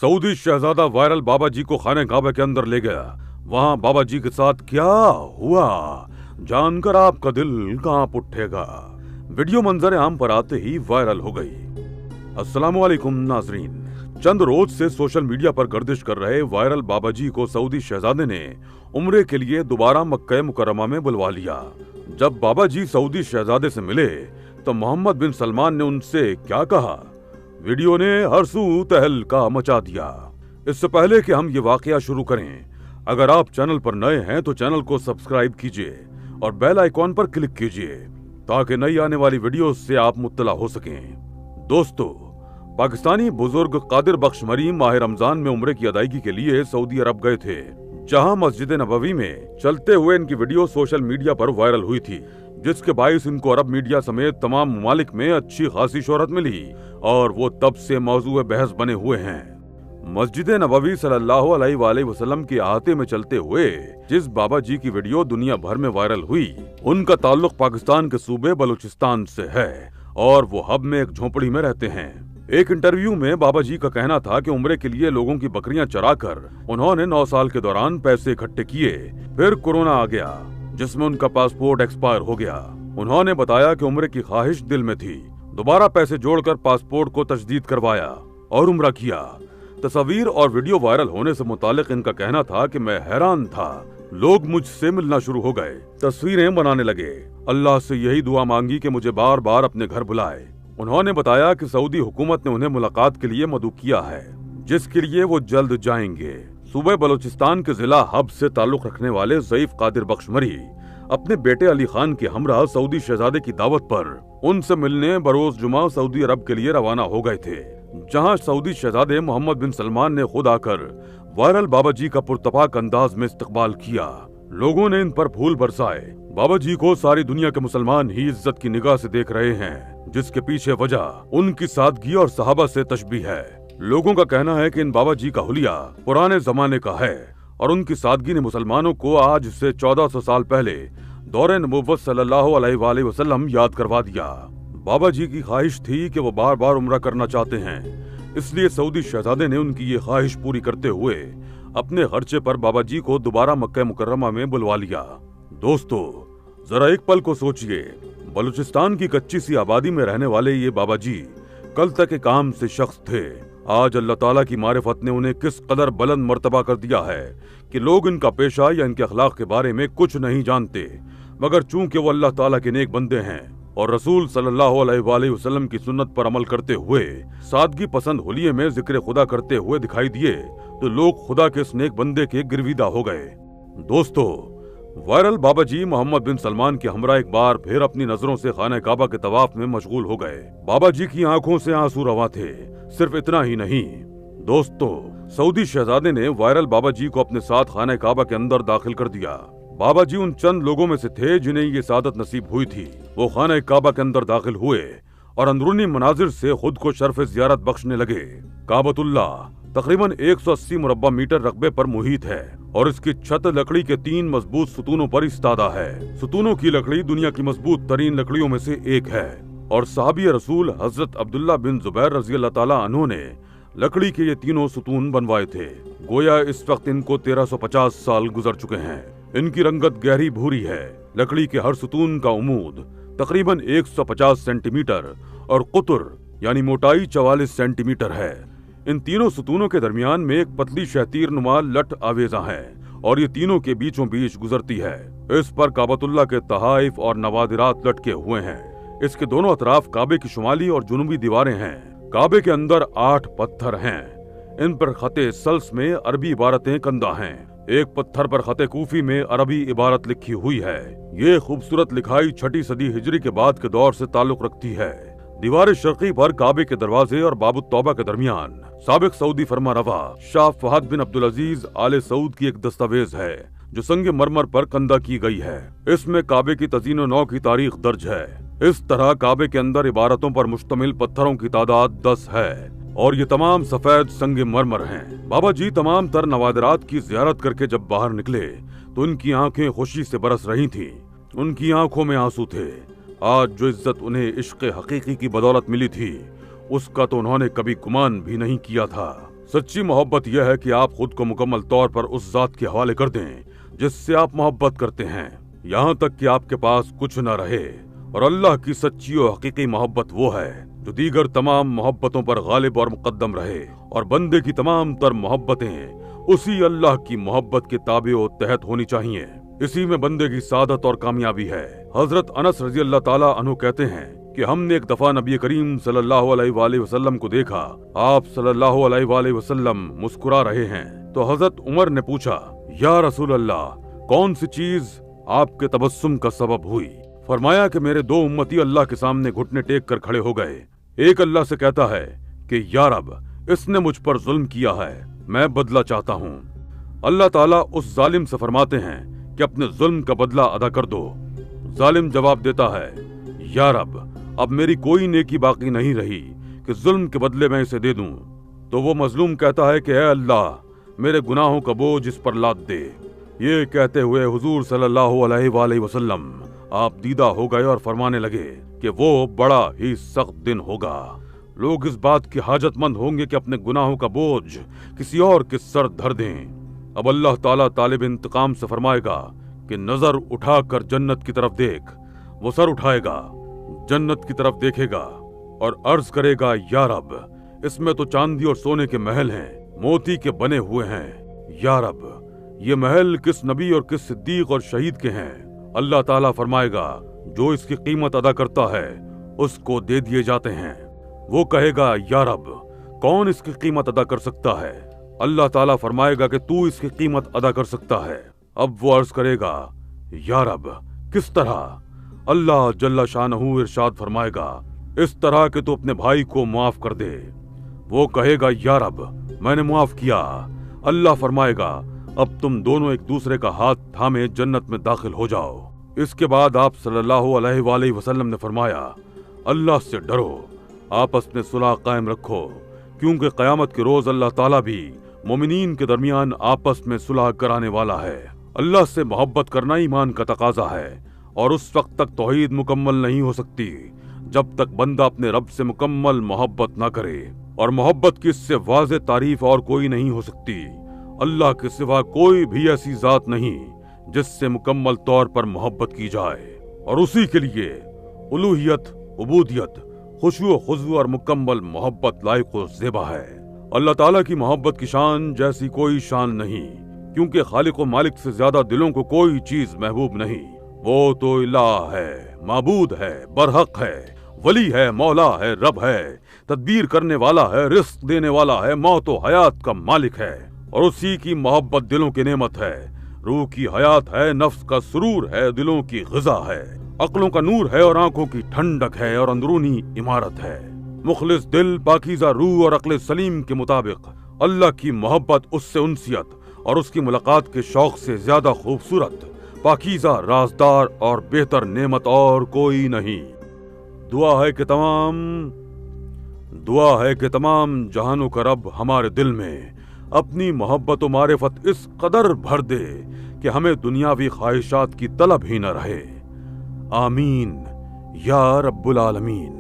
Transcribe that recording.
Saudi शहजादा viral बाबा जी को खाने काबा के अंदर ले गया। वहाँ बाबा जी के साथ क्या हुआ जानकर आपका दिल कांप उठेगा। वीडियो मंजर आम पर आते ही वायरल हो गई। अस्सलामुअलैकुम नाजरीन, चंद रोज से सोशल मीडिया पर गर्दिश कर रहे वायरल बाबा जी को सऊदी शहजादे ने उम्रे के लिए दोबारा मक्का मुकर्रमा में बुलवा लिया। जब बाबा जी सऊदी शहजादे से मिले तो मोहम्मद बिन सलमान ने उनसे क्या कहा, वीडियो ने हर सू तहलका मचा दिया। इससे पहले कि हम ये वाकया शुरू करें, अगर आप चैनल पर नए हैं तो चैनल को सब्सक्राइब कीजिए और बेल आइकॉन पर क्लिक कीजिए ताकि नई आने वाली वीडियो से आप मुत्तला हो सकें। दोस्तों, पाकिस्तानी बुजुर्ग कादिर बख्श मरी माह रमजान में उम्रे की अदायगी के लिए सऊदी अरब गए थे, जहां मस्जिद नबवी में चलते हुए इनकी वीडियो सोशल मीडिया पर वायरल हुई थी, जिसके बाइस इनको अरब मीडिया समेत तमाम ममालिक में अच्छी खासी शोहरत मिली और वो तब से मौजूए बहस बने हुए हैं। मस्जिद नबवी सल्लल्लाहु अलैहि वसल्लम के अहाते में चलते हुए जिस बाबा जी की वीडियो दुनिया भर में वायरल हुई, उनका ताल्लुक पाकिस्तान के सूबे बलूचिस्तान से है और वो हब में एक झोपड़ी में रहते हैं। एक इंटरव्यू में बाबा जी का कहना था कि उम्रे के लिए लोगों की बकरियां चराकर उन्होंने 9 साल के दौरान पैसे इकट्ठे किए। फिर कोरोना आ गया जिसमें उनका पासपोर्ट एक्सपायर हो गया। उन्होंने बताया कि उम्रे की ख्वाहिश दिल में थी, दोबारा पैसे जोड़कर पासपोर्ट को तजदीद करवाया और उम्रा किया। तस्वीर और वीडियो वायरल होने से मुतालिक इनका कहना था कि मैं हैरान था, लोग मुझसे मिलना शुरू हो गए, तस्वीरें बनाने लगे, अल्लाह से यही दुआ मांगी कि मुझे बार बार अपने घर बुलाए। उन्होंने बताया कि सऊदी हुकूमत ने उन्हें मुलाकात के लिए मदऊ किया है, जिसके लिए वो जल्द जाएंगे। सूबे बलूचिस्तान के जिला हब से ताल्लुक रखने वाले ज़ईफ कादिर बख्श मरी अपने बेटे अली खान के हमरा सऊदी शहजादे की दावत पर उनसे मिलने बरोज जुमा सऊदी अरब के लिए रवाना हो गए थे, जहां सऊदी शहजादे मोहम्मद बिन सलमान ने खुद आकर वायरल बाबा जी का पुरतपाक अंदाज में इस्तकबाल किया। लोगों ने इन पर फूल बरसाए। बाबा जी को सारी दुनिया के मुसलमान ही इज्जत की निगाह से देख रहे हैं, जिसके पीछे वजह उनकी सादगी और सहाबा से तशबीह है। लोगों का कहना है कि इन बाबा जी का हुलिया पुराने जमाने का है और उनकी सादगी ने मुसलमानों को आज से 1400 साल पहले दौरे नबुव्वत सल्लल्लाहु अलैहि वसल्लम याद करवा दिया। बाबा जी की ख्वाहिश थी कि वो बार बार उम्रा करना चाहते हैं, इसलिए सऊदी शहजादे ने उनकी ये ख्वाहिश पूरी करते हुए अपने खर्चे पर बाबा जी को दोबारा मक्का मुकर्रमा में बुलवा लिया। दोस्तों, जरा एक पल को सोचिए, बलूचिस्तान की कच्ची सी आबादी में रहने वाले ये बाबा जी कल तक एक आम से शख्स थे। आज अल्लाह ताला की मारिफत ने उन्हें किस कदर बुलंद मर्तबा कर दिया है कि लोग इनका पेशा या इनके अखलाक के बारे में कुछ नहीं जानते, मगर चूंकि वो अल्लाह ताला के नेक बंदे हैं और रसूल सल्लल्लाहु अलैहि वसल्लम की सुन्नत पर अमल करते हुए सादगी पसंद हुलिये में जिक्र खुदा करते हुए दिखाई दिए, तो लोग खुदा के इस नेक बंदे के गिरविदा हो गए। दोस्तों, वायरल बाबा जी मोहम्मद बिन सलमान के हमरा एक बार फिर अपनी नजरों से खाने काबा के तवाफ में मशगूल हो गए। बाबा जी की आंखों से आंसू रवा थे। सिर्फ इतना ही नहीं दोस्तों, सऊदी शहजादे ने वायरल बाबा जी को अपने साथ खाने काबा के अंदर दाखिल कर दिया। बाबा जी उन चंद लोगों में से थे जिन्हें ये सादत नसीब हुई थी। वो खाने काबा के अंदर दाखिल हुए और अंदरूनी मनाजिर से खुद को शर्फ जियारत बख्शने लगे। काबतुल्ला तकरीबन 180 मुरब्बा मीटर रकबे पर मुहित है और इसकी छत लकड़ी के 3 मजबूत सुतूनों पर इस्तादा है। सुतूनों की लकड़ी दुनिया की मजबूत तरीन लकड़ियों में से एक है और साहबी रसूल हजरत अब्दुल्ला बिन जुबैर रजी अल्लाह ताला अन्हु ने लकड़ी के ये तीनों सुतून बनवाए थे। गोया इस वक्त इनको 1350 साल गुजर चुके हैं। इनकी रंगत गहरी भूरी है। लकड़ी के हर सुतून का उमूद तकरीबन 150 सेंटीमीटर और कुतुर यानी मोटाई 44 सेंटीमीटर है। इन तीनों सुतूनों के दरमियान में एक पतली शहतीर नुमा लट आवेजा है और ये तीनों के बीचों बीच गुजरती है। इस पर काबतुल्ला के तहाइफ और नवादिरात लटके हुए हैं। इसके दोनों अतराफ काबे की शुमाली और जुनूबी दीवारें हैं। काबे के अंदर 8 पत्थर हैं। इन पर खते सल्स में अरबी इबारतें कंदा हैं। एक पत्थर पर खते कूफी में अरबी इबारत लिखी हुई है। ये खूबसूरत लिखाई 6ठी सदी हिजरी के बाद के दौर से ताल्लुक रखती है। दीवार शर्की पर काबे के दरवाजे और बाबुत तौबा के दरमियान साबिक सऊदी फरमा रवा शाह फहद बिन अब्दुल अजीज आले सऊद की एक दस्तावेज है जो संगे मरमर पर कंदा की गई है। इसमें काबे की तज़ीनो नौ की तारीख दर्ज है। इस तरह काबे के अंदर इबारतों पर मुश्तमिल पत्थरों की तादाद 10 है और ये तमाम सफेद संगे मरमर हैं। बाबा जी तमाम तर नवादिरात की जियारत करके जब बाहर निकले तो उनकी आंखें खुशी से बरस रही थीं। उनकी आंखों में आंसू थे। आज जो इज्जत उन्हें इश्क़ हकीकी की बदौलत मिली थी उसका तो उन्होंने कभी गुमान भी नहीं किया था। सच्ची मोहब्बत यह है कि आप खुद को मुकम्मल तौर पर उस जात के हवाले कर दें जिससे आप मोहब्बत करते हैं, यहाँ तक कि आपके पास कुछ न रहे। और अल्लाह की सच्ची और हकीकी मोहब्बत वो है जो दीगर तमाम मोहब्बतों पर गालिब और मुकद्दम रहे, और बंदे की तमाम तर मोहब्बतें उसी अल्लाह की मोहब्बत के ताबे और तहत होनी चाहिए। इसी में बंदे की सादत और कामयाबी है। हजरत अनस रजी अल्लाह ताला अन्हु कहते हैं कि हमने एक दफा नबी करीम सल्लल्लाहु अलैहि वसल्लम को देखा। आप सल्लल्लाहु अलैहि वसल्लम मुस्कुरा रहे हैं तो हजरत उमर ने पूछा, या रसूल अल्लाह, कौन सी चीज आपके तबस्सुम का सबब हुई? फरमाया कि मेरे दो उम्मती अल्लाह के सामने घुटने टेक कर खड़े हो गए। एक अल्लाह से कहता है कि या रब, इसने मुझ पर जुल्म किया है, मैं बदला चाहता हूँ। अल्लाह ताला उस जालिम से फरमाते हैं कि अपने जुल्म का बदला अदा कर दो। जालिम जवाब देता है, या रब, अब मेरी कोई नेकी बाकी नहीं रही कि जुल्म के बदले मैं इसे दे दूं। तो वो मजलूम कहता है कि ऐ अल्लाह, मेरे गुनाहों का बोझ इस पर लाद दे। ये कहते हुए हुजूर सल्लल्लाहु अलैहि वसल्लम आप दीदा हो गए और फरमाने लगे कि वो बड़ा ही सख्त दिन होगा। लोग इस बात की हाजतमंद होंगे कि अपने गुनाहों का बोझ किसी और के सर धर दें। अब अल्लाह ताला तालिब इंतकाम से फरमाएगा कि नजर उठाकर जन्नत की तरफ देख। वो सर उठाएगा, जन्नत की तरफ देखेगा और अर्ज करेगा, या रब, इसमें तो चांदी और सोने के महल हैं, मोती के बने हुए हैं। या रब, ये महल किस नबी और किस सिद्दीक और शहीद के हैं? अल्लाह ताला फरमाएगा, जो इसकी कीमत अदा करता है उसको दे दिए जाते हैं। वो कहेगा, या रब, कौन इसकी कीमत अदा कर सकता है? अल्लाह ताला फरमाएगा कि तू इसकी कीमत अदा कर सकता है। अब वो अर्ज करेगा, या रब, किस तरह? अल्लाह जल्ला शानहू इरशाद फरमाएगा, इस तरह कि तू अपने भाई को माफ कर दे। वो कहेगा, या रब, मैंने माफ किया। अल्लाह फरमाएगा, अब तुम दोनों एक दूसरे का हाथ थामे जन्नत में दाखिल हो जाओ। इसके बाद आप सल्लल्लाहु अलैहि वसल्लम ने फरमाया, अल्लाह से डरो, आपस में सुलह कायम रखो, क्योंकि क़यामत के रोज अल्लाह ताला भी मोमिनीन के दरमियान आपस में सुलह कराने वाला है। अल्लाह से मोहब्बत करना ईमान का तकाजा है, और उस वक्त तक तौहीद मुकम्मल नहीं हो सकती जब तक बंदा अपने रब से मुकम्मल मोहब्बत ना करे। और मोहब्बत की इससे वाज़ेह तारीफ और कोई नहीं हो सकती। अल्लाह के सिवा कोई भी ऐसी जात नहीं जिससे मुकम्मल तौर पर मोहब्बत की जाए, और उसी के लिए उलूहियत, उबूदियत, खुशू खुजू और मुकम्मल मोहब्बत लायक व ज़ेबा है। अल्लाह ताला की मोहब्बत की शान जैसी कोई शान नहीं, क्योंकि खालिक व मालिक से ज्यादा दिलों को कोई चीज महबूब नहीं। वो तो इलाह है, माबूद है, बरहक है, वली है, मौला है, रब है, तदबीर करने वाला है, रिस्क देने वाला है, मौत व हयात का मालिक है, और उसी की मोहब्बत दिलों की नेमत है। रूह की हयात है, नफ्स का सुरूर है, दिलों की ग़िज़ा है, अक्लों का नूर है और आंखों की ठंडक है, और अंदरूनी इमारत है। मुखलिस दिल, पाकीज़ा रूह और अक्ल सलीम के मुताबिक अल्लाह की मोहब्बत, उससे उनसियत और उसकी मुलाकात के शौक से ज्यादा खूबसूरत, पाकीज़ा, राजदार और बेहतर नेमत और कोई नहीं। दुआ है कि तमाम जहानों का रब हमारे दिल में अपनी मोहब्बत और मारिफत इस कदर भर दे कि हमें दुनियावी ख्वाहिशात की तलब ही न रहे। आमीन या रब्बुल आलमीन।